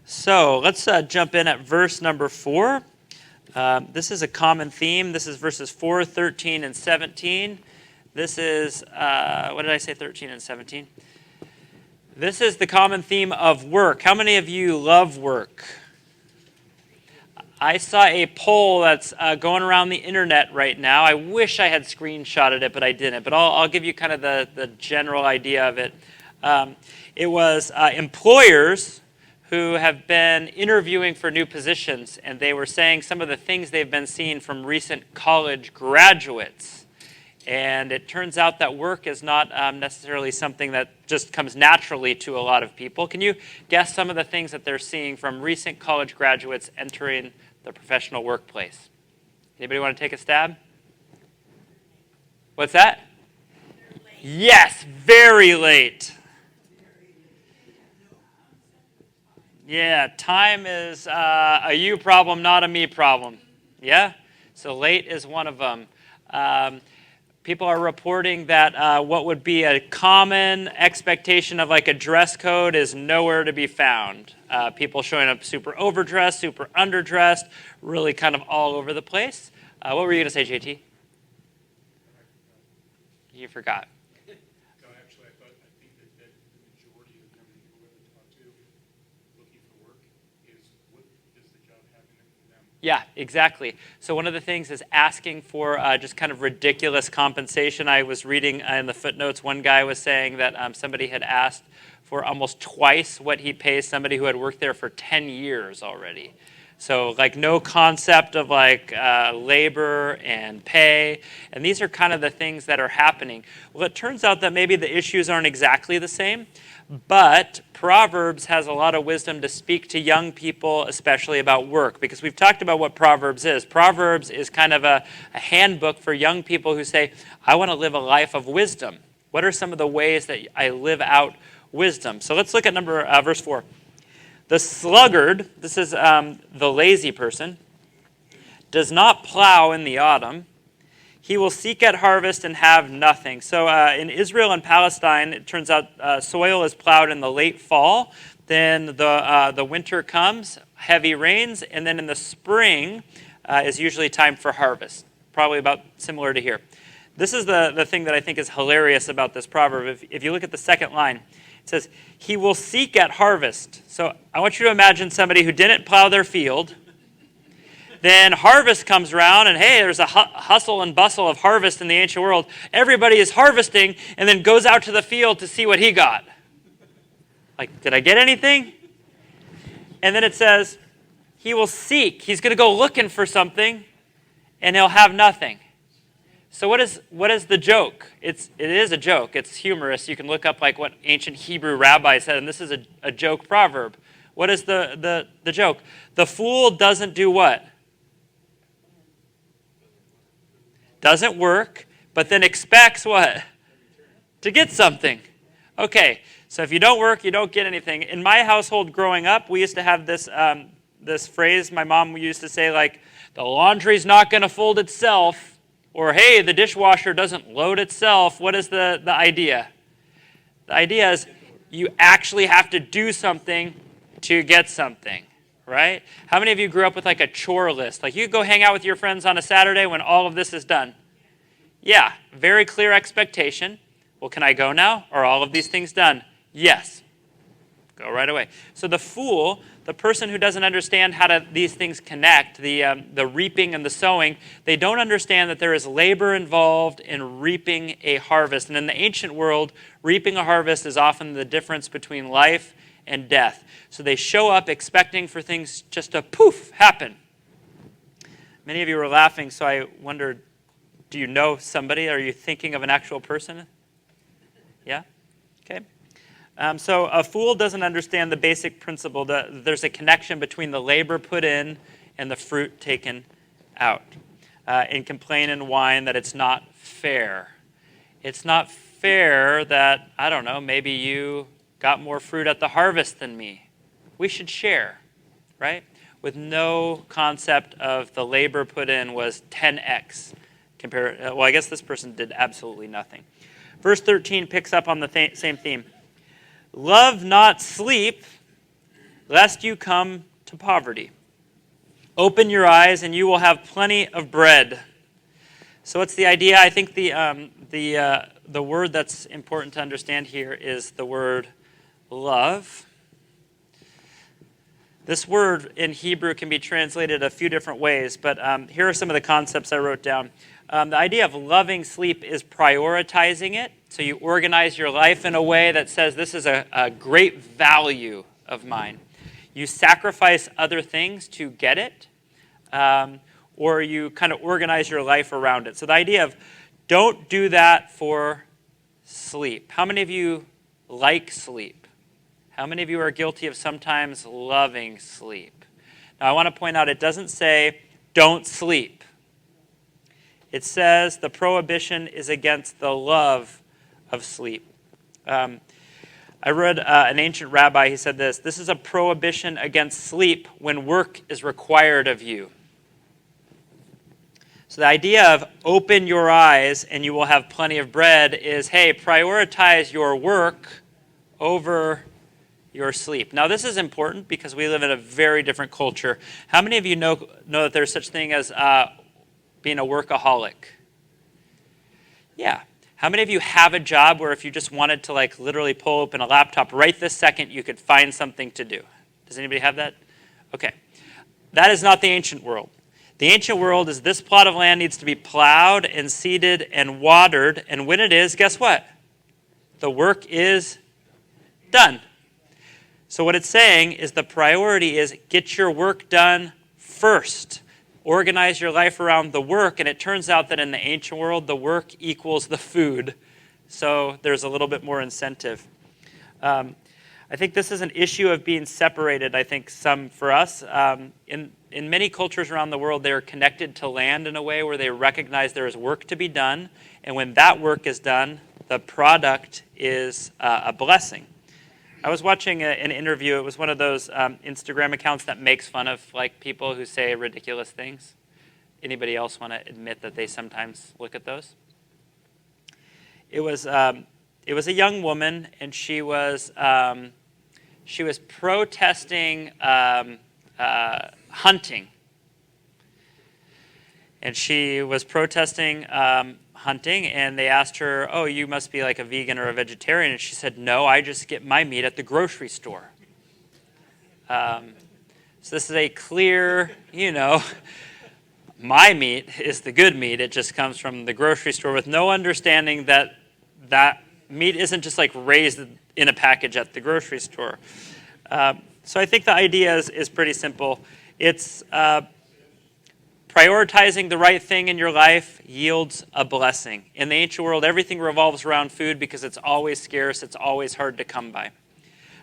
So let's jump in at verse number 4. This is a common theme. This is verses 4, 13, and 17. This is, what did I say, 13 and 17? This is the common theme of work. How many of you love work? I saw a poll that's going around the internet right now. I wish I had screenshotted it, but I didn't. But I'll give you kind of the general idea of it. It was employers who have been interviewing for new positions, and they were saying some of the things they've been seeing from recent college graduates. And it turns out that work is not necessarily something that just comes naturally to a lot of people. Can you guess some of the things that they're seeing from recent college graduates entering the professional workplace? Anybody want to take a stab? What's that? Yes, very late. Yeah, time is a you problem, not a me problem. Yeah? So late is one of them. People are reporting that what would be a common expectation of like a dress code is nowhere to be found. People showing up super overdressed, super underdressed, really kind of all over the place. What were you going to say, JT? You forgot. Yeah, exactly. So one of the things is asking for just kind of ridiculous compensation. I was reading in the footnotes, one guy was saying that somebody had asked for almost twice what he pays somebody who had worked there for 10 years already. So like no concept of like labor and pay. And these are kind of the things that are happening. Well, it turns out that maybe the issues aren't exactly the same. But Proverbs has a lot of wisdom to speak to young people, especially about work, because we've talked about what Proverbs is. Proverbs is kind of a handbook for young people who say, I want to live a life of wisdom. What are some of the ways that I live out wisdom? So let's look at verse 4. The sluggard, this is the lazy person, does not plow in the autumn. He will seek at harvest and have nothing. So in Israel and Palestine, it turns out soil is plowed in the late fall. Then the winter comes, heavy rains, and then in the spring is usually time for harvest. Probably about similar to here. This is the thing that I think is hilarious about this proverb. If you look at the second line, it says, he will seek at harvest. So I want you to imagine somebody who didn't plow their field. Then harvest comes around, and hey, there's a hustle and bustle of harvest in the ancient world. Everybody is harvesting and then goes out to the field to see what he got. Like, did I get anything? And then it says, he will seek. He's going to go looking for something, and he'll have nothing. So what is the joke? It is a joke. It's humorous. You can look up like what ancient Hebrew rabbis said, and this is a joke proverb. What is the joke? The fool doesn't do what? Doesn't work, but then expects what? To get something. Okay, so if you don't work, you don't get anything. In my household growing up, we used to have this phrase my mom used to say, like, the laundry's not going to fold itself, or hey, the dishwasher doesn't load itself. What is the idea? The idea is you actually have to do something to get something. Right? How many of you grew up with like a chore list? Like you go hang out with your friends on a Saturday when all of this is done. Yeah, very clear expectation. Well, can I go now? Are all of these things done? Yes. Go right away. So the fool, the person who doesn't understand how these things connect, the reaping and the sowing, they don't understand that there is labor involved in reaping a harvest. And in the ancient world, reaping a harvest is often the difference between life and death. So they show up expecting for things just to poof, happen. Many of you were laughing, so I wondered, do you know somebody? Are you thinking of an actual person? Yeah? Okay. So a fool doesn't understand the basic principle that there's a connection between the labor put in and the fruit taken out. And complain and whine that it's not fair. It's not fair that, I don't know, maybe you got more fruit at the harvest than me. We should share, right? With no concept of the labor put in was 10x. Well, I guess this person did absolutely nothing. Verse 13 picks up on the same theme. Love not sleep, lest you come to poverty. Open your eyes, and you will have plenty of bread. So what's the idea? I think the word that's important to understand here is the word love. This word in Hebrew can be translated a few different ways, but here are some of the concepts I wrote down. The idea of loving sleep is prioritizing it. So you organize your life in a way that says this is a great value of mine. You sacrifice other things to get it, or you kind of organize your life around it. So the idea of don't do that for sleep. How many of you like sleep? How many of you are guilty of sometimes loving sleep? Now I want to point out it doesn't say don't sleep. It says the prohibition is against the love of sleep. I read an ancient rabbi, he said this is a prohibition against sleep when work is required of you. So the idea of open your eyes and you will have plenty of bread is, hey, prioritize your work over your sleep. Now this is important because we live in a very different culture. How many of you know that there's such thing as being a workaholic? Yeah. How many of you have a job where if you just wanted to like literally pull open a laptop right this second, you could find something to do? Does anybody have that? Okay. That is not the ancient world. The ancient world is this plot of land needs to be plowed and seeded and watered. And when it is, guess what? The work is done. So what it's saying is the priority is get your work done first. Organize your life around the work, and it turns out that in the ancient world, the work equals the food. So there's a little bit more incentive. I think this is an issue of being separated, I think, some for us. In many cultures around the world, they are connected to land in a way where they recognize there is work to be done, and when that work is done, the product is a blessing. I was watching an interview. It was one of those Instagram accounts that makes fun of like people who say ridiculous things. Anybody else want to admit that they sometimes look at those? It was a young woman, and she was protesting hunting, and she was protesting hunting, and they asked her, oh, you must be like a vegan or a vegetarian. And she said, no, I just get my meat at the grocery store. So this is a clear, my meat is the good meat. It just comes from the grocery store with no understanding that that meat isn't just like raised in a package at the grocery store. So I think the idea is pretty simple. It's prioritizing the right thing in your life yields a blessing. In the ancient world, everything revolves around food because it's always scarce, it's always hard to come by.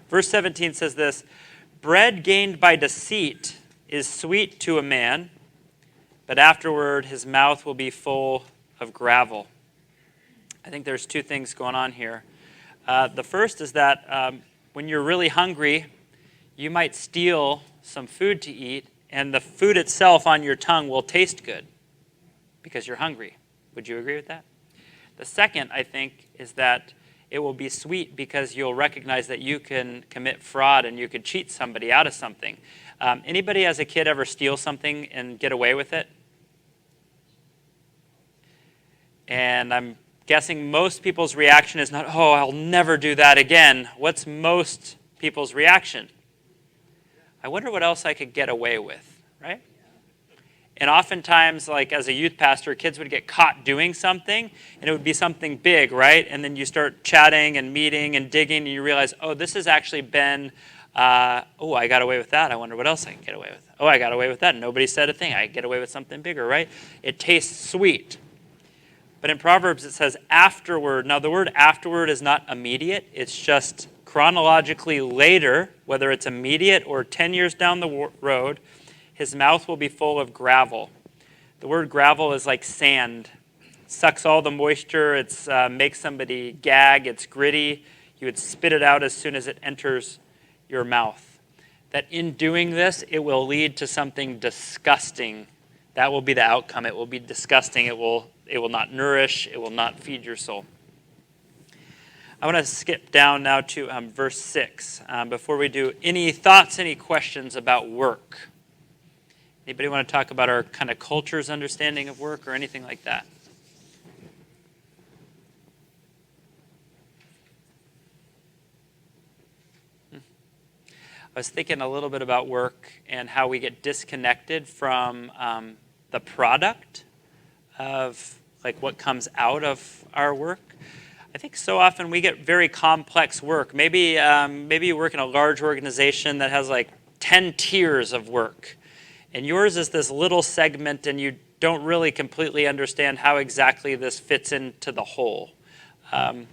Verse 17 says this, bread gained by deceit is sweet to a man, but afterward his mouth will be full of gravel. I think there's two things going on here. The first is that when you're really hungry, you might steal some food to eat, and the food itself on your tongue will taste good because you're hungry. Would you agree with that? The second, I think, is that it will be sweet because you'll recognize that you can commit fraud and you could cheat somebody out of something. Anybody as a kid ever steal something and get away with it? And I'm guessing most people's reaction is not, oh, I'll never do that again. What's most people's reaction? I wonder what else I could get away with, right? And oftentimes, like as a youth pastor, kids would get caught doing something, and it would be something big, right? And then you start chatting and meeting and digging, and you realize, oh, this has actually been, I got away with that. I wonder what else I can get away with. Oh, I got away with that. Nobody said a thing. I get away with something bigger, right? It tastes sweet. But in Proverbs, it says afterward. Now, the word afterward is not immediate. It's just chronologically later, whether it's immediate or 10 years down the road, his mouth will be full of gravel. The word gravel is like sand. It sucks all the moisture. It makes somebody gag. It's gritty. You would spit it out as soon as it enters your mouth. That in doing this, it will lead to something disgusting. That will be the outcome. It will be disgusting. It will not nourish. It will not feed your soul. I want to skip down now to verse 6. Before we do, any thoughts, any questions about work? Anybody want to talk about our kind of culture's understanding of work or anything like that? I was thinking a little bit about work and how we get disconnected from the product of like what comes out of our work. I think so often we get very complex work. Maybe you work in a large organization that has like 10 tiers of work, and yours is this little segment, and you don't really completely understand how exactly this fits into the whole. I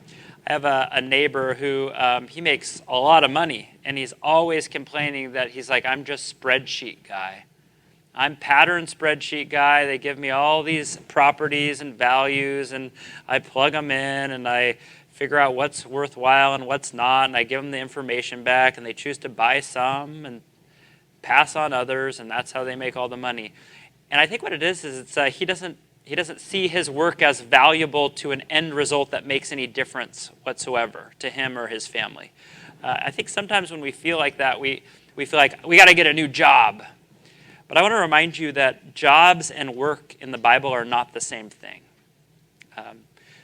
have a neighbor who he makes a lot of money, and he's always complaining that he's like, I'm just spreadsheet guy. I'm pattern spreadsheet guy. They give me all these properties and values, and I plug them in, and I figure out what's worthwhile and what's not, and I give them the information back, and they choose to buy some and pass on others, and that's how they make all the money. And I think what it is it's he doesn't see his work as valuable to an end result that makes any difference whatsoever to him or his family. I think sometimes when we feel like that, we feel like we got to get a new job. But I want to remind you that jobs and work in the Bible are not the same thing.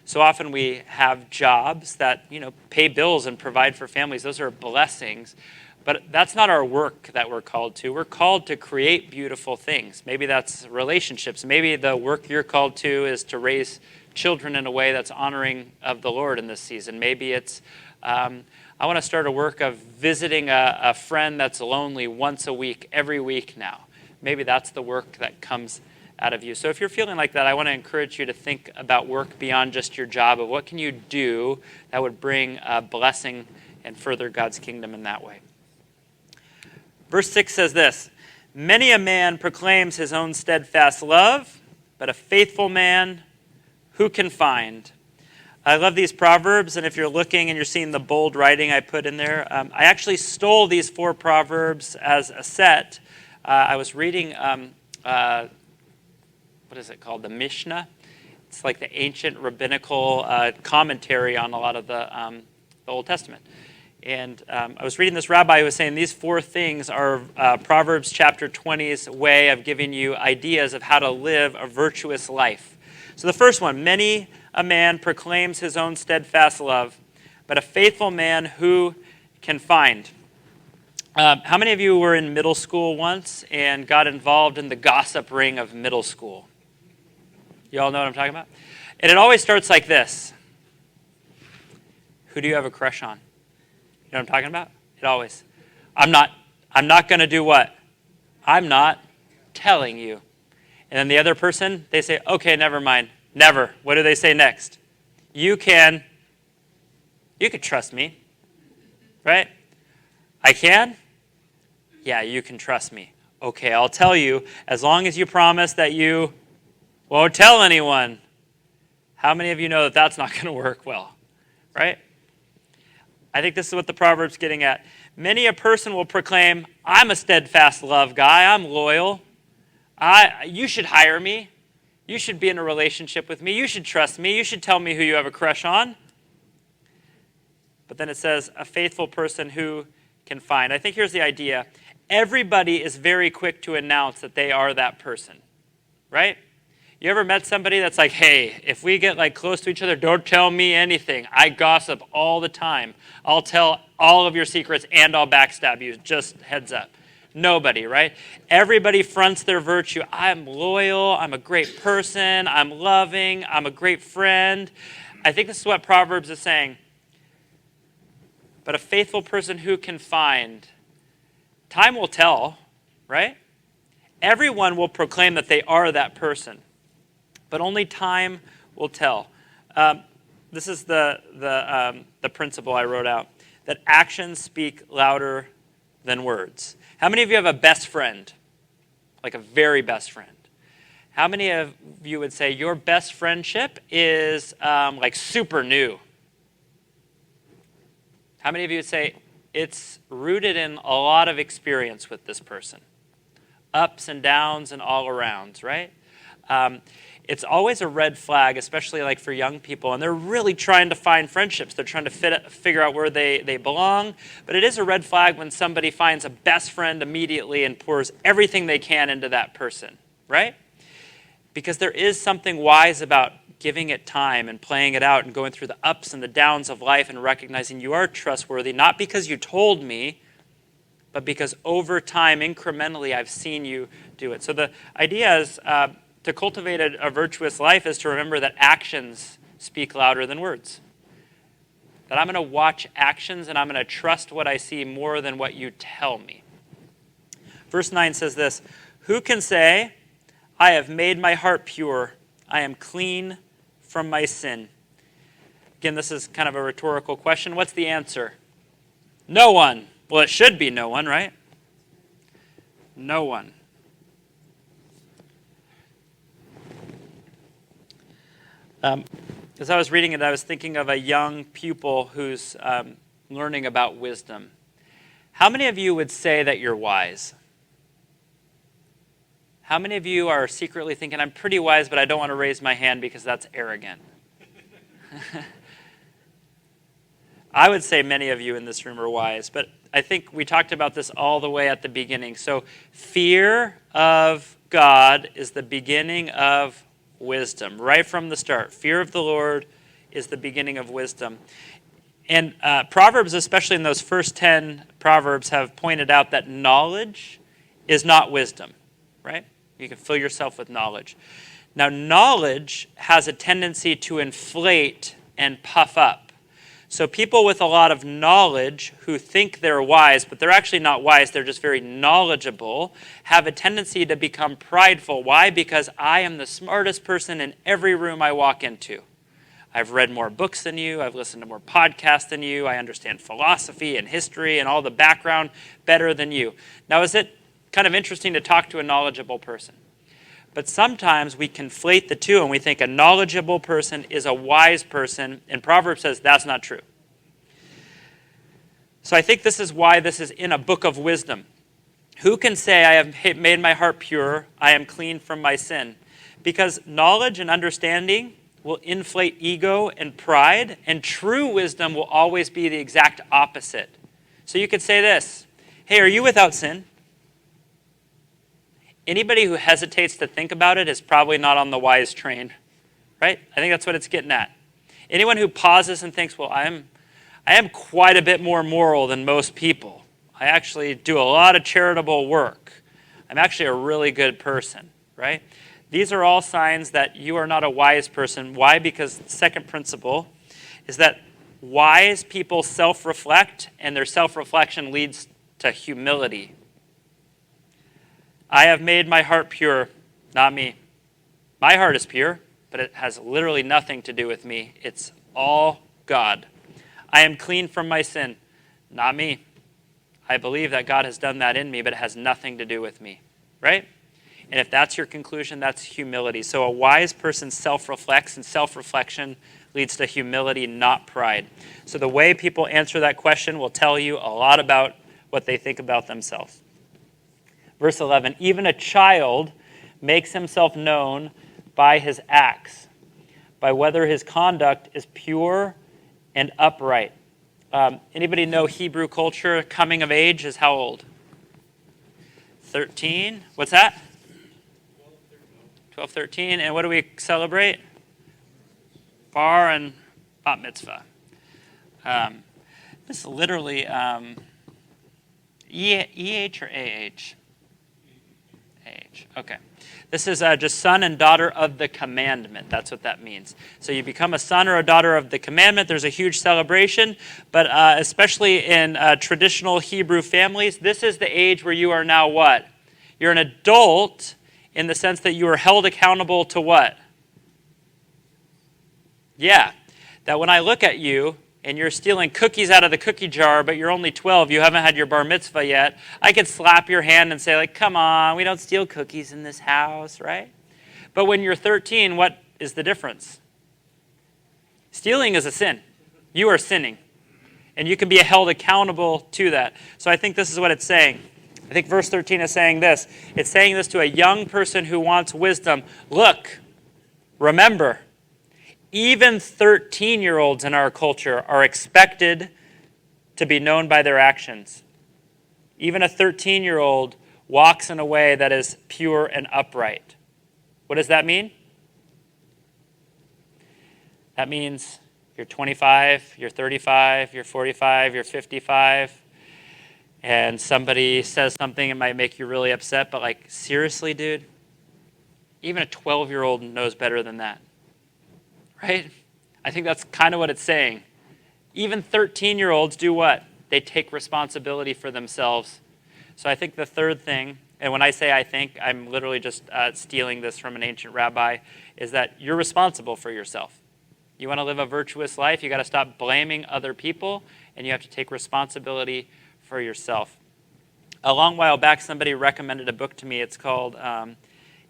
So often we have jobs that pay bills and provide for families. Those are blessings. But that's not our work that we're called to. We're called to create beautiful things. Maybe that's relationships. Maybe the work you're called to is to raise children in a way that's honoring of the Lord in this season. Maybe it's, I want to start a work of visiting a friend that's lonely once a week, every week now. Maybe that's the work that comes out of you. So if you're feeling like that, I want to encourage you to think about work beyond just your job, of what can you do that would bring a blessing and further God's kingdom in that way. Verse 6 says this, many a man proclaims his own steadfast love, but a faithful man who can find? I love these Proverbs, and if you're looking and you're seeing the bold writing I put in there, I actually stole these 4 Proverbs as a set. I was reading, what is it called, the Mishnah? It's like the ancient rabbinical commentary on a lot of the Old Testament. And I was reading this rabbi who was saying these 4 things are Proverbs chapter 20's way of giving you ideas of how to live a virtuous life. So the first one, many a man proclaims his own steadfast love, but a faithful man who can find? How many of you were in middle school once and got involved in the gossip ring of middle school? You all know what I'm talking about? And it always starts like this. Who do you have a crush on? You know what I'm talking about? It always. I'm not going to do what? I'm not telling you. And then the other person, they say, okay, never mind. Never. What do they say next? You can trust me. Right? I can? Yeah, you can trust me. Okay, I'll tell you as long as you promise that you won't tell anyone. How many of you know that that's not going to work well? Right? I think this is what the Proverbs getting at. Many a person will proclaim, I'm a steadfast love guy. I'm loyal. You should hire me. You should be in a relationship with me. You should trust me. You should tell me who you have a crush on. But then it says, a faithful person who can find. I think here's the idea. Everybody is very quick to announce that they are that person. Right? You ever met somebody that's like, hey, if we get like close to each other, don't tell me anything. I gossip all the time. I'll tell all of your secrets and I'll backstab you. Just heads up. Nobody, right? Everybody fronts their virtue. I'm loyal. I'm a great person. I'm loving. I'm a great friend. I think this is what Proverbs is saying. But a faithful person who can find? Time will tell, right? Everyone will proclaim that they are that person. But only time will tell. This is the principle I wrote out, that actions speak louder than words. How many of you have a best friend? Like a very best friend? How many of you would say your best friendship is like super new? How many of you would say it's rooted in a lot of experience with this person? Ups and downs and all arounds, right? it's always a red flag, especially like for young people, and they're really trying to find friendships. They're trying to figure out where they belong, but it is a red flag when somebody finds a best friend immediately and pours everything they can into that person, right? Because there is something wise about giving it time and playing it out and going through the ups and the downs of life and recognizing you are trustworthy, not because you told me, but because over time, incrementally, I've seen you do it. So the idea is to cultivate a virtuous life is to remember that actions speak louder than words. That I'm going to watch actions and I'm going to trust what I see more than what you tell me. Verse 9 says this, "Who can say, I have made my heart pure, I am clean from my sin?" Again, this is kind of a rhetorical question. What's the answer? No one. Well, it should be no one, right? No one. As I was reading it, I was thinking of a young pupil who's learning about wisdom. How many of you would say that you're wise? How many of you are secretly thinking, I'm pretty wise, but I don't want to raise my hand because that's arrogant? I would say many of you in this room are wise, but I think we talked about this all the way at the beginning. So fear of God is the beginning of wisdom, right from the start. Fear of the Lord is the beginning of wisdom. And Proverbs, especially in those first 10 Proverbs, have pointed out that knowledge is not wisdom, right? You can fill yourself with knowledge. Now, knowledge has a tendency to inflate and puff up. So people with a lot of knowledge who think they're wise, but they're actually not wise, they're just very knowledgeable, have a tendency to become prideful. Why? Because I am the smartest person in every room I walk into. I've read more books than you, I've listened to more podcasts than you, I understand philosophy and history and all the background better than you. Now, is it kind of interesting to talk to a knowledgeable person? But sometimes we conflate the two and we think a knowledgeable person is a wise person, and Proverbs says that's not true. So I think this is why this is in a book of wisdom. Who can say, I have made my heart pure, I am clean from my sin? Because knowledge and understanding will inflate ego and pride, and true wisdom will always be the exact opposite. So you could say this, hey, are you without sin? Anybody who hesitates to think about it is probably not on the wise train, right? I think that's what it's getting at. Anyone who pauses and thinks, well, I am quite a bit more moral than most people. I actually do a lot of charitable work. I'm actually a really good person, right? These are all signs that you are not a wise person. Why? Because the second principle is that wise people self-reflect, and their self-reflection leads to humility. I have made my heart pure, not me. My heart is pure, but it has literally nothing to do with me. It's all God. I am clean from my sin, not me. I believe that God has done that in me, but it has nothing to do with me, right? And if that's your conclusion, that's humility. So a wise person self-reflects, and self-reflection leads to humility, not pride. So the way people answer that question will tell you a lot about what they think about themselves. Verse 11, even a child makes himself known by his acts, by whether his conduct is pure and upright. Anybody know Hebrew culture? Coming of age is how old? 13. What's that? 12, 13. And what do we celebrate? Bar and bat mitzvah. This is literally EH or AH? Okay. This is just son and daughter of the commandment. That's what that means. So you become a son or a daughter of the commandment. There's a huge celebration, but especially in traditional Hebrew families, this is the age where you are now what? You're an adult in the sense that you are held accountable to what? Yeah, that when I look at you, and you're stealing cookies out of the cookie jar, but you're only 12, you haven't had your bar mitzvah yet, I could slap your hand and say, like, come on, we don't steal cookies in this house, right? But when you're 13, what is the difference? Stealing is a sin. You are sinning. And you can be held accountable to that. So I think this is what it's saying. I think verse 13 is saying this. It's saying this to a young person who wants wisdom. Look, remember, even 13-year-olds in our culture are expected to be known by their actions. Even a 13-year-old walks in a way that is pure and upright. What does that mean? That means you're 25, you're 35, you're 45, you're 55, and somebody says something that might make you really upset, but like, seriously, dude? Even a 12-year-old knows better than that, right? I think that's kind of what it's saying. Even 13-year-olds do what? They take responsibility for themselves. So I think the third thing, and when I say I think, I'm literally just stealing this from an ancient rabbi, is that you're responsible for yourself. You want to live a virtuous life, you got to stop blaming other people, and you have to take responsibility for yourself. A long while back, somebody recommended a book to me. It's called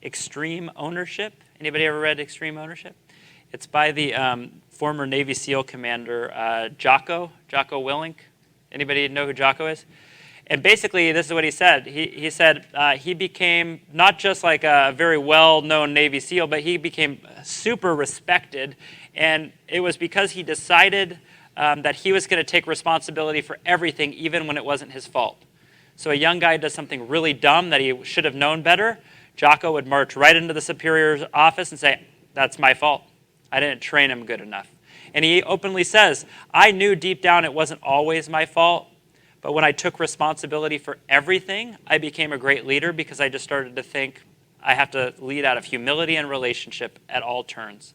Extreme Ownership. Anybody ever read Extreme Ownership? It's by the former Navy SEAL commander Jocko Willink. Anybody know who Jocko is? And basically, this is what he said. He said he became not just like a very well-known Navy SEAL, but he became super respected. And it was because he decided that he was going to take responsibility for everything, even when it wasn't his fault. So a young guy does something really dumb that he should have known better. Jocko would march right into the superior's office and say, "That's my fault. I didn't train him good enough." And he openly says, "I knew deep down it wasn't always my fault, but when I took responsibility for everything, I became a great leader because I just started to think I have to lead out of humility and relationship at all turns."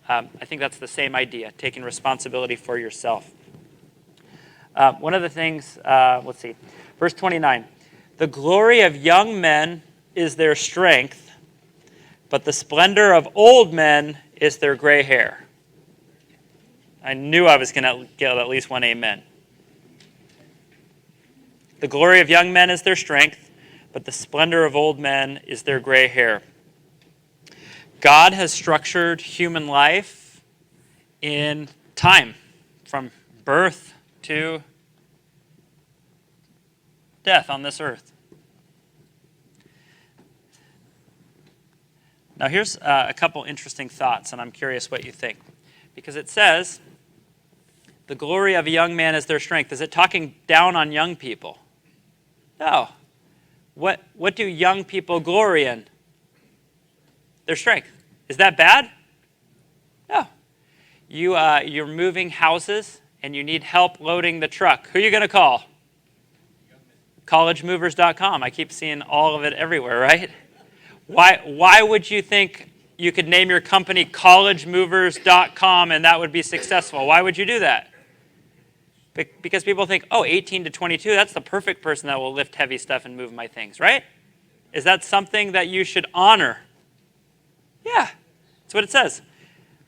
I think that's the same idea, taking responsibility for yourself. One of the things, let's see, verse 29. The glory of young men is their strength, but the splendor of old men is their gray hair. I knew I was going to get at least one amen. The glory of young men is their strength, but the splendor of old men is their gray hair. God has structured human life in time, from birth to death on this earth. Now here's a couple interesting thoughts, and I'm curious what you think. Because it says, the glory of a young man is their strength. Is it talking down on young people? No. What do young people glory in? Their strength. Is that bad? No. You're moving houses and you need help loading the truck. Who are you going to call? CollegeMovers.com. I keep seeing all of it everywhere, right? Why would you think you could name your company CollegeMovers.com and that would be successful? Why would you do that? Because people think, 18 to 22, that's the perfect person that will lift heavy stuff and move my things, right? Is that something that you should honor? Yeah, that's what it says.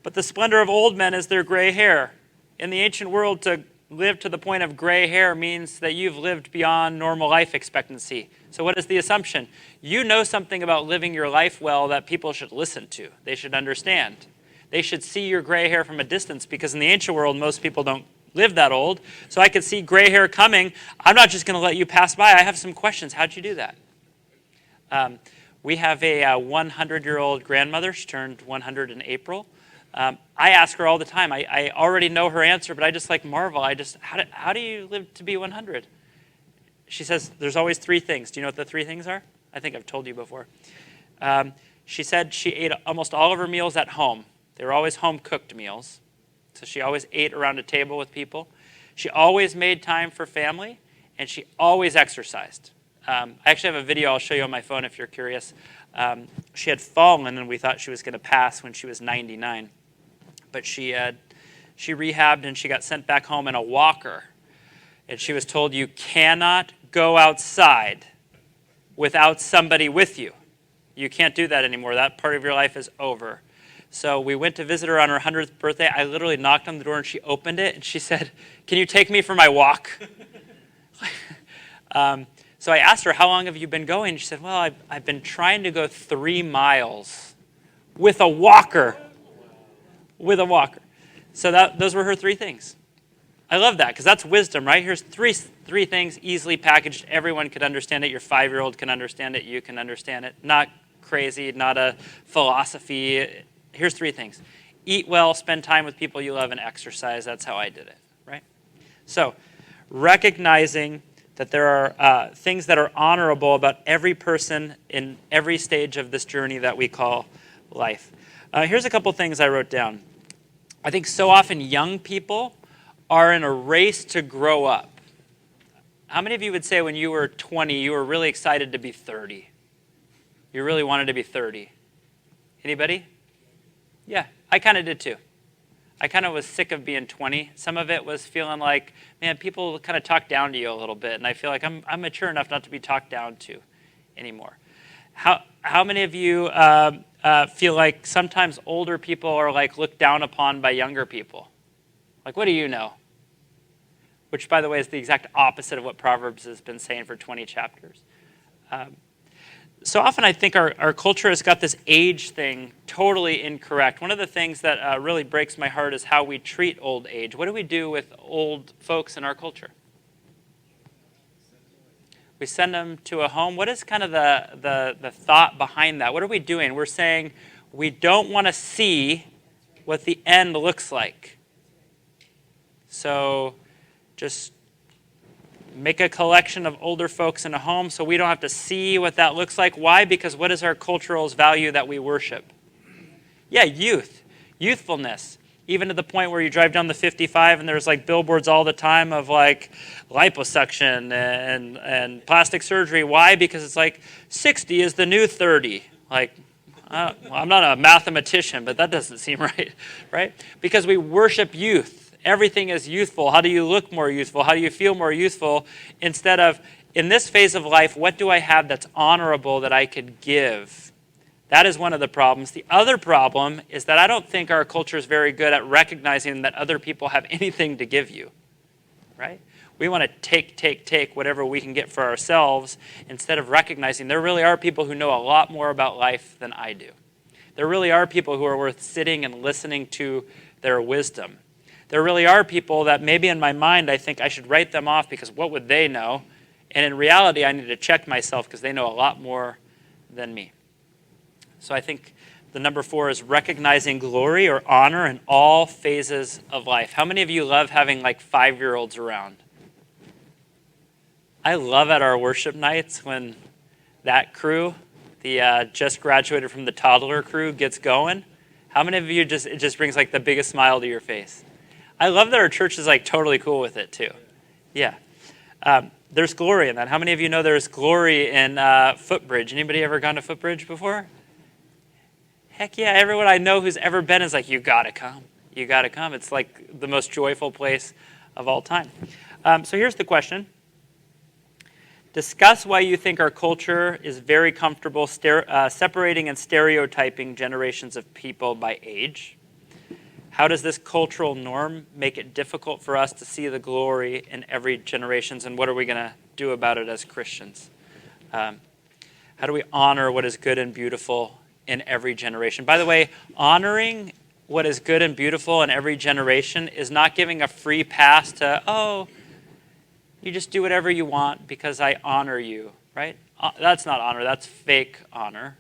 But the splendor of old men is their gray hair. In the ancient world, to live to the point of gray hair means that you've lived beyond normal life expectancy. So what is the assumption? You know something about living your life well that people should listen to. They should understand. They should see your gray hair from a distance, because in the ancient world, most people don't live that old. So I could see gray hair coming. I'm not just going to let you pass by. I have some questions. How'd you do that? We have a 100-year-old grandmother. She turned 100 in April. I ask her all the time. I already know her answer, but I just marvel. How do you live to be 100? She says, there's always three things. Do you know what the three things are? I think I've told you before. She said she ate almost all of her meals at home. They were always home-cooked meals. So she always ate around a table with people. She always made time for family, and she always exercised. I actually have a video I'll show you on my phone if you're curious. She had fallen, and we thought she was going to pass when she was 99. But she rehabbed, and she got sent back home in a walker. And she was told, you cannot go outside without somebody with you. You can't do that anymore. That part of your life is over. So we went to visit her on her 100th birthday. I literally knocked on the door, and she opened it, and she said, can you take me for my walk? So I asked her, how long have you been going? She said, well, I've been trying to go 3 miles with a walker. With a walker. So those were her three things. I love that because that's wisdom, right? Here's three things easily packaged. Everyone could understand it. Your 5-year-old can understand it. You can understand it. Not crazy, not a philosophy. Here's 3 things. Eat well, spend time with people you love, and exercise. That's how I did it, right? So recognizing that there are things that are honorable about every person in every stage of this journey that we call life. Here's a couple things I wrote down. I think so often young people are in a race to grow up. How many of you would say when you were 20, you were really excited to be 30? You really wanted to be 30? Anybody? Yeah, I kind of did too. I kind of was sick of being 20. Some of it was feeling like, man, people kind of talk down to you a little bit, and I feel like I'm mature enough not to be talked down to anymore. How many of you feel like sometimes older people are like looked down upon by younger people? Like, what do you know? Which, by the way, is the exact opposite of what Proverbs has been saying for 20 chapters. So often I think our culture has got this age thing totally incorrect. One of the things that really breaks my heart is how we treat old age. What do we do with old folks in our culture? We send them to a home. What is kind of the thought behind that? What are we doing? We're saying we don't want to see what the end looks like. So just make a collection of older folks in a home so we don't have to see what that looks like. Why? Because what is our cultural value that we worship? Yeah, youthfulness. Even to the point where you drive down the 55 and there's like billboards all the time of like liposuction and plastic surgery. Why? Because it's like 60 is the new 30. Like, well, I'm not a mathematician, but that doesn't seem right? Because we worship youth. Everything is youthful. How do you look more youthful? How do you feel more youthful? Instead of, in this phase of life, what do I have that's honorable that I could give? That is one of the problems. The other problem is that I don't think our culture is very good at recognizing that other people have anything to give you, right? We want to take whatever we can get for ourselves instead of recognizing there really are people who know a lot more about life than I do. There really are people who are worth sitting and listening to their wisdom. There really are people that maybe in my mind I think I should write them off because what would they know? And in reality, I need to check myself because they know a lot more than me. So I think the number 4 is recognizing glory or honor in all phases of life. How many of you love having like 5-year-olds around? I love at our worship nights when that crew, the just graduated from the toddler crew, gets going. How many of you it just brings like the biggest smile to your face? I love that our church is like totally cool with it too. Yeah. There's glory in that. How many of you know there's glory in Footbridge? Anybody ever gone to Footbridge before? Heck yeah, everyone I know who's ever been is like, you gotta come. You gotta come. It's like the most joyful place of all time. So here's the question. Discuss why you think our culture is very comfortable separating and stereotyping generations of people by age. How does this cultural norm make it difficult for us to see the glory in every generation, and what are we going to do about it as Christians? How do we honor what is good and beautiful in every generation? By the way, honoring what is good and beautiful in every generation is not giving a free pass to, oh, you just do whatever you want because I honor you, right? That's not honor, that's fake honor.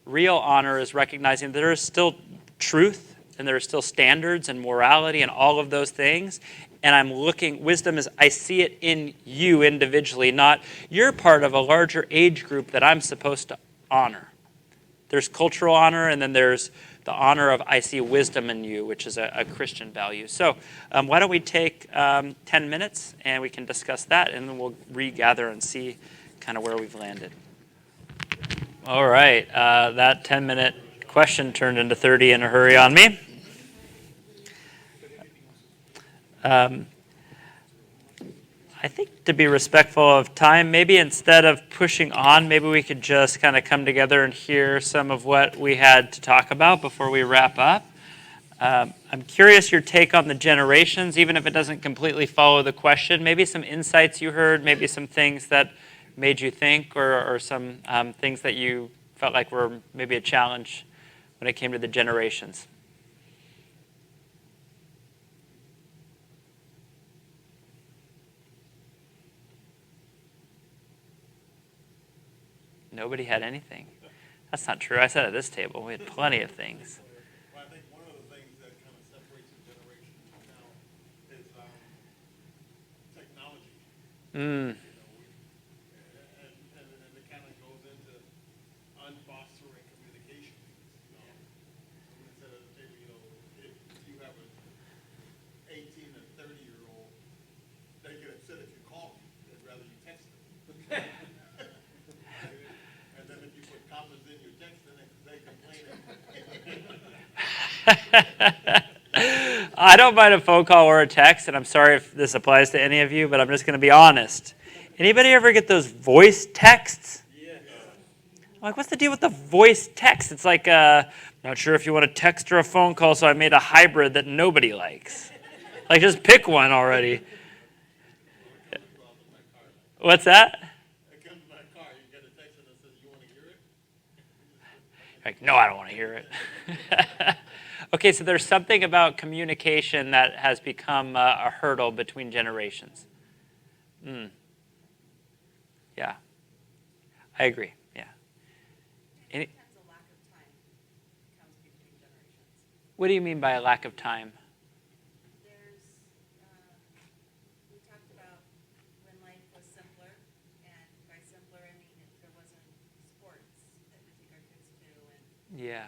Real honor is recognizing that there is still truth and there are still standards and morality and all of those things. And I'm looking, wisdom is I see it in you individually, not you're part of a larger age group that I'm supposed to honor. There's cultural honor, and then there's the honor of I see wisdom in you, which is a Christian value. So why don't we take 10 minutes and we can discuss that, and then we'll regather and see kind of where we've landed. All right, that 10-minute question turned into 30 in a hurry on me. I think to be respectful of time, maybe instead of pushing on, maybe we could just kind of come together and hear some of what we had to talk about before we wrap up. I'm curious your take on the generations, even if it doesn't completely follow the question. Maybe some insights you heard, maybe some things that made you think, or some things that you felt like were maybe a challenge when it came to the generations. Nobody had anything. That's not true. I sat at this table. We had plenty of things. Well, I think one of the things that kind of separates the generations now is technology. Mm, And it kind of goes into unfostering communication. Someone said at the table, if you have an 18 and 30-year-old, they get upset if you call them. They'd rather you text them. And then if you put commas in your text, then they complain. I don't mind a phone call or a text, and I'm sorry if this applies to any of you, but I'm just going to be honest. Anybody ever get those voice texts? Yes. I'm like, what's the deal with the voice text? It's like, not sure if you want a text or a phone call, so I made a hybrid that nobody likes. Like, just pick one already. What's that? It comes to my car, you get a text and it says, you want to hear it? Like, no, I don't want to hear it. Okay, so there's something about communication that has become a hurdle between generations. Yeah, I agree. Yeah. Sometimes a lack of time comes between generations. What do you mean by a lack of time? There's, we talked about when life was simpler, and by simpler I mean there wasn't sports that we take our kids to, and Yeah.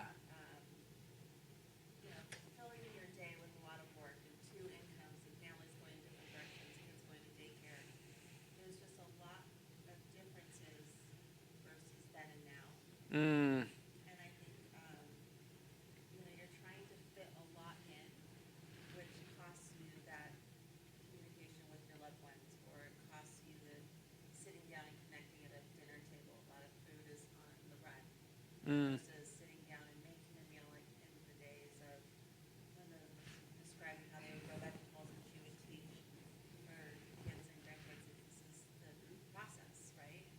filling in your day with a lot of work and two incomes and families going in different directions, kids going to daycare. There's just a lot of differences versus then and now. Mm, And I think, you're trying to fit a lot in, which costs you that communication with your loved ones, or it costs you the sitting down and connecting at a dinner table. A lot of food is on the run versus sitting down and making a meal like in the days of Linda was describing how they would grow vegetables and she would teach her kids and grandkids that this is the process, right?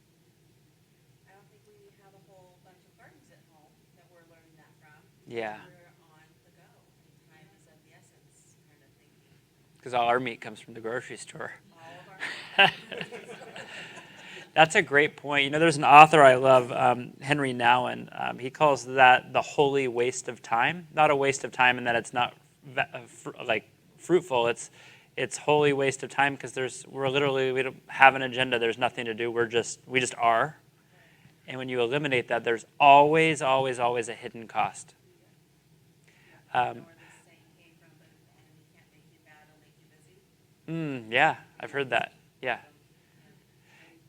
I don't think we have a whole bunch of gardens at home that we're learning that from. Yeah. We're on the go, and time is of the essence kind of thinking. because all our meat comes from the grocery store. All of our. That's a great point. There's an author I love, Henry Nouwen. He calls that the holy waste of time. Not a waste of time in that it's not fruitful. It's holy waste of time because we don't have an agenda. There's nothing to do. We just are. And when you eliminate that, there's always, always, always a hidden cost. Where this saying came from, but the enemy can't make you bad, it'll make you busy. Yeah, I've heard that.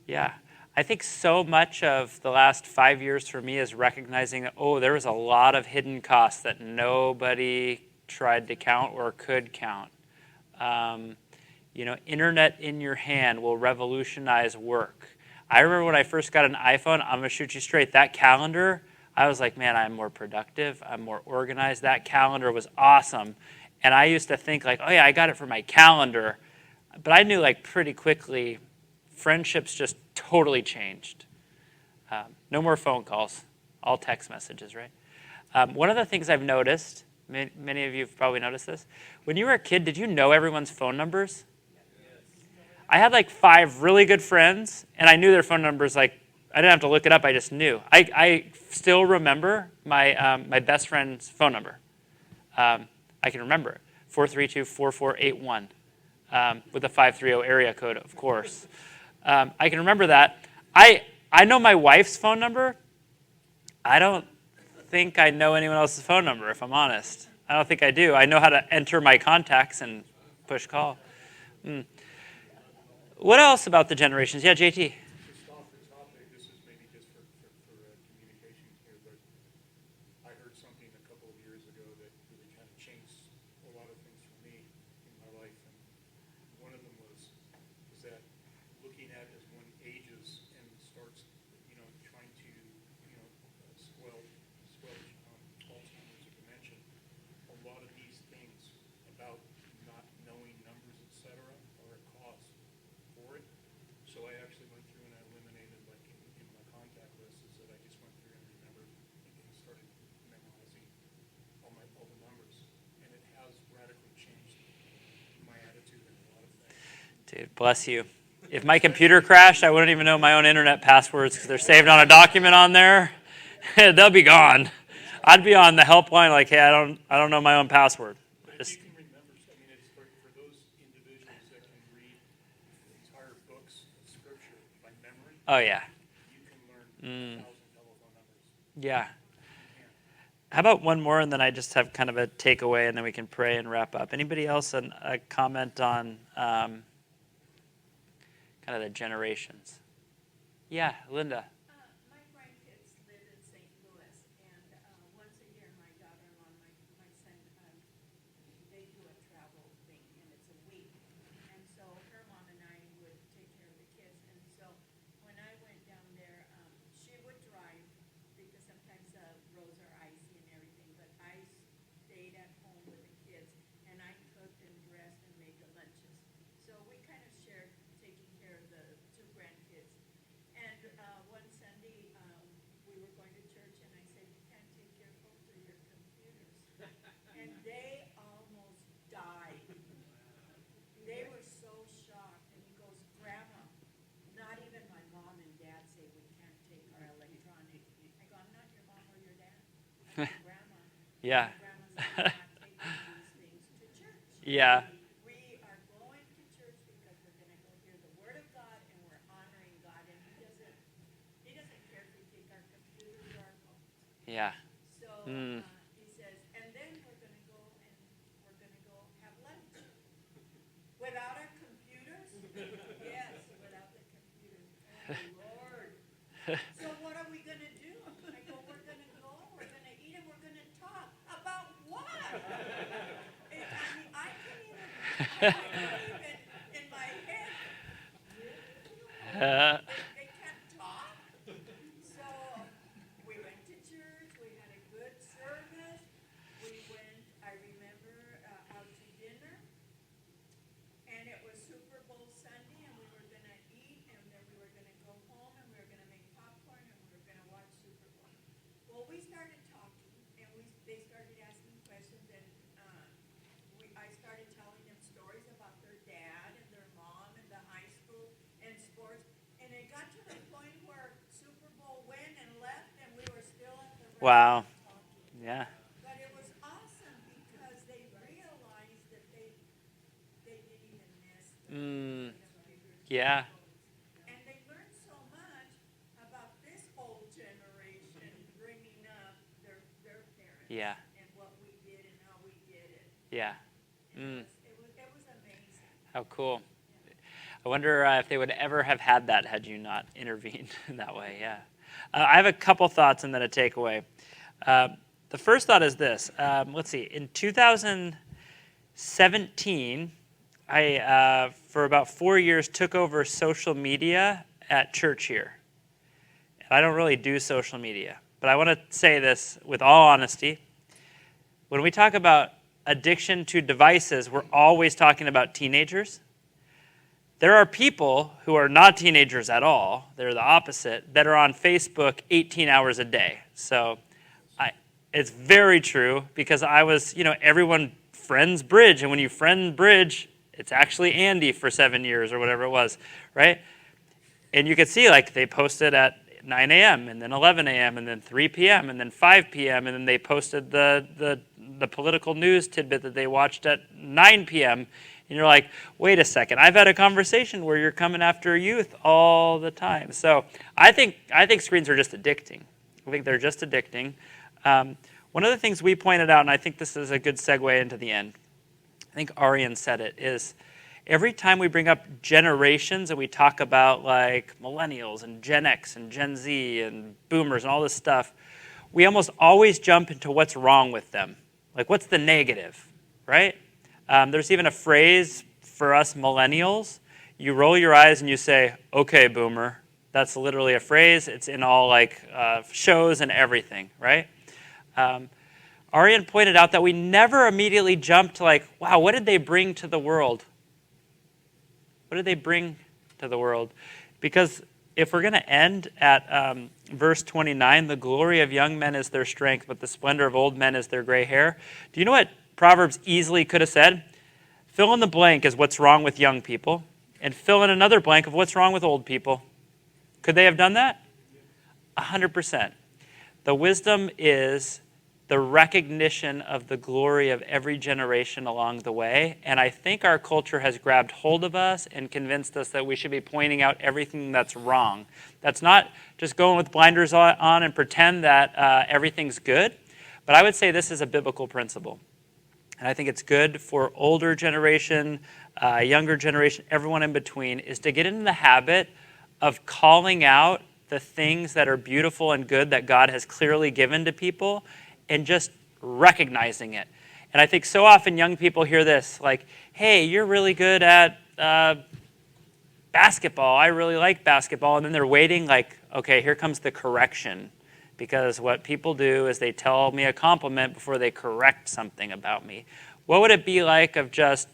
Yeah. I think so much of the last 5 years for me is recognizing that, there was a lot of hidden costs that nobody tried to count or could count. Internet in your hand will revolutionize work. I remember when I first got an iPhone, I'm going to shoot you straight, that calendar, I was like, man, I'm more productive, I'm more organized. That calendar was awesome. And I used to think like, oh yeah, I got it for my calendar. But I knew pretty quickly, friendships just totally changed. No more phone calls, all text messages, right? One of the things I've noticed, many of you have probably noticed this, when you were a kid, did you know everyone's phone numbers? I had 5 really good friends, and I knew their phone numbers. I didn't have to look it up. I just knew. I still remember my best friend's phone number. I can remember it, 432-4481, with a 530 area code, of course. I can remember that. I know my wife's phone number. I don't think I know anyone else's phone number, if I'm honest. I don't think I do. I know how to enter my contacts and push call. What else about the generations? Yeah, JT. Just off the topic, this is maybe just for communication here, but I heard something a couple of years ago that really kind of changed a lot of things for me in my life. And one of them was that looking at as one ages and starts, trying to, squelch Alzheimer's or dementia, a lot of these things about not knowing numbers, et cetera, are a cause for it. So I actually went through and I eliminated, in my contact list, is that I just went through and remembered and started memorizing all the numbers. And it has radically changed my attitude in a lot of things. Dude, bless you. If my computer crashed, I wouldn't even know my own internet passwords because they're saved on a document on there. They'll be gone. I'd be on the helpline like, hey, I don't know my own password. But if you can remember, I mean, it's for those individuals that can read entire books of scripture by memory, Oh, yeah. you can learn 1,000 telephone numbers. Yeah. You can. How about one more, and then I just have kind of a takeaway, and then we can pray and wrap up. Anybody else a comment on kind of the generations? Yeah, Linda. My grandkids live in St. Louis, and once a year, my daughter-in-law and my son, they do a travel thing, and it's a week. And so her mom and I would take care of the kids. And so when I went down there, she would drive because sometimes the roads are icy and everything. But I stayed at home with the kids, and I cooked and dressed and made the lunches. So we kind of shared taking care of the two grandkids. And one Sunday, we were going to church, and I said, you can't take your phones or your computers. And they almost died. They were so shocked. And he goes, Grandma, not even my mom and dad say we can't take our electronics. I go, I'm not your mom or your dad. I'm your grandma. Yeah. Grandma's not taking these things to church. Yeah. We are going to church because we're going to go hear the word of God, and we're honoring God. And he doesn't care if we take our computers or our phones. Yeah. So he says, and then we're going to go have lunch without our computers. Yes, without the computers. Oh Lord. So what are we going to do? I go, we're going to go, we're going to eat, and we're going to talk about what? I can't even in my head. They can't talk. So we went to church. We had a good service. We went, I remember, out to dinner. And it was Super Bowl Sunday, and we were going to eat, and then we were going to go home, and we were going to make popcorn, and we were going to watch Super Bowl. Well, we started talking, and they started asking questions, and I started telling them stories about their dad and their mom and the high school and sports. And it got to the point where Super Bowl went and left, and we were still at the Wow. restaurant talking. Yeah. But it was awesome because they realized that they didn't even miss the computers. Yeah. And they learned so much about this old generation bringing up their parents. Yeah. And what we did and how we did it. Yeah. It was amazing. How cool. I wonder if they would ever have had that had you not intervened in that way. Yeah. I have a couple thoughts and then a takeaway. The first thought is this. Let's see. In 2017, I, for about 4 years, took over social media at church here. And I don't really do social media, but I want to say this with all honesty. When we talk about addiction to devices, we're always talking about teenagers. There are people who are not teenagers at all, they're the opposite, that are on Facebook 18 hours a day. So it's very true because I was, everyone friends Bridge, and when you friend Bridge, it's actually Andy for 7 years or whatever it was, right? And you could see they posted at 9 a.m. and then 11 a.m. and then 3 p.m. and then 5 p.m. and then they posted the political news tidbit that they watched at 9 p.m. And you're like, wait a second, I've had a conversation where you're coming after youth all the time. So I think screens are just addicting. I think they're just addicting. One of the things we pointed out, and I think this is a good segue into the end, I think Arian said it, is every time we bring up generations and we talk about millennials and Gen X and Gen Z and boomers and all this stuff, we almost always jump into what's wrong with them. What's the negative, right? There's even a phrase for us millennials. You roll your eyes and you say, okay, boomer. That's literally a phrase. It's in all shows and everything, right? Arian pointed out that we never immediately jump to wow, what did they bring to the world? What did they bring to the world? Because if we're going to end at verse 29, the glory of young men is their strength, but the splendor of old men is their gray hair. Do you know what Proverbs easily could have said? Fill in the blank is what's wrong with young people. and fill in another blank of what's wrong with old people. Could they have done that? 100%. The wisdom is the recognition of the glory of every generation along the way. And I think our culture has grabbed hold of us and convinced us that we should be pointing out everything that's wrong. That's not just going with blinders on and pretend that everything's good. But I would say this is a biblical principle. And I think it's good for older generation, younger generation, everyone in between, is to get into the habit of calling out the things that are beautiful and good that God has clearly given to people and just recognizing it. And I think so often young people hear this, like, hey, you're really good at basketball. I really like basketball. And then they're waiting like, okay, here comes the correction. Because what people do is they tell me a compliment before they correct something about me. What would it be like of just,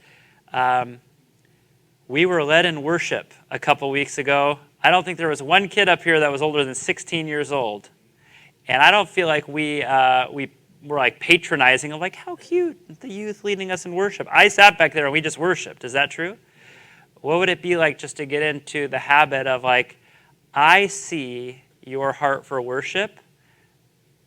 we were led in worship a couple weeks ago. I don't think there was one kid up here that was older than 16 years old. And I don't feel like we were like patronizing of like, how cute, the youth leading us in worship. I sat back there and we just worshiped. Is that true? What would it be like just to get into the habit of like, I see your heart for worship,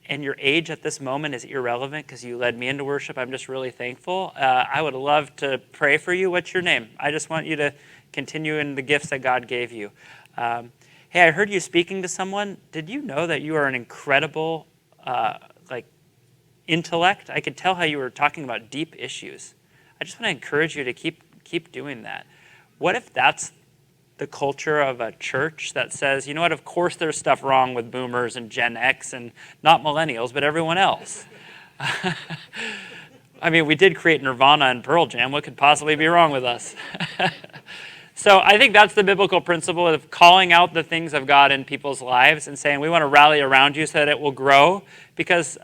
and your age at this moment is irrelevant because you led me into worship. I'm just really thankful. I would love to pray for you. What's your name? I just want you to continue in the gifts that God gave you. Hey, I heard you speaking to someone. Did you know that you are an incredible intellect? I could tell how you were talking about deep issues. I just want to encourage you to keep doing that. What if that's the culture of a church that says, you know what, of course there's stuff wrong with boomers and Gen X and not millennials, but everyone else. I mean, we did create Nirvana and Pearl Jam. What could possibly be wrong with us? So I think that's the biblical principle of calling out the things of God in people's lives and saying, we want to rally around you so that it will grow, because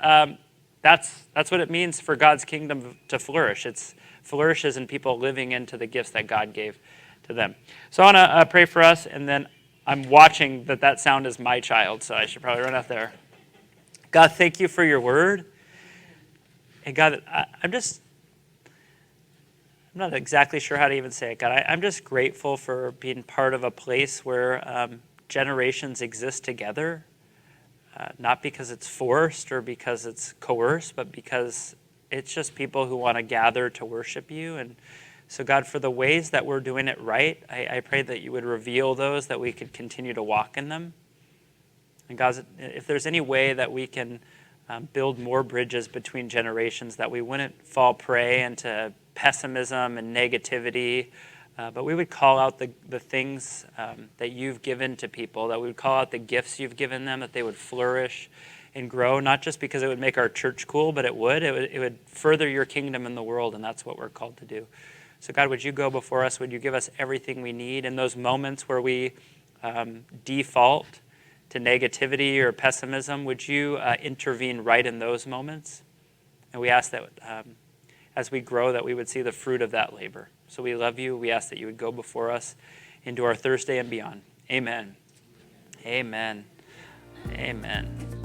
that's what it means for God's kingdom to flourish. It flourishes in people living into the gifts that God gave to them. So I want to pray for us, and then I'm watching that sound is my child, so I should probably run out there. God, thank you for your word. And God, I'm not exactly sure how to even say it. God, I'm just grateful for being part of a place where generations exist together, not because it's forced or because it's coerced, but because it's just people who want to gather to worship you. And so God, for the ways that we're doing it right, I pray that you would reveal those, that we could continue to walk in them. And God, if there's any way that we can build more bridges between generations, that we wouldn't fall prey into pessimism and negativity, but we would call out the things that you've given to people, that we would call out the gifts you've given them, that they would flourish and grow, not just because it would make our church cool, but it would further your kingdom in the world, and that's what we're called to do. So God, would you go before us? Would you give us everything we need in those moments where we default to negativity or pessimism? Would you intervene right in those moments? And we ask that as we grow, that we would see the fruit of that labor. So we love you. We ask that you would go before us into our Thursday and beyond. Amen. Amen. Amen.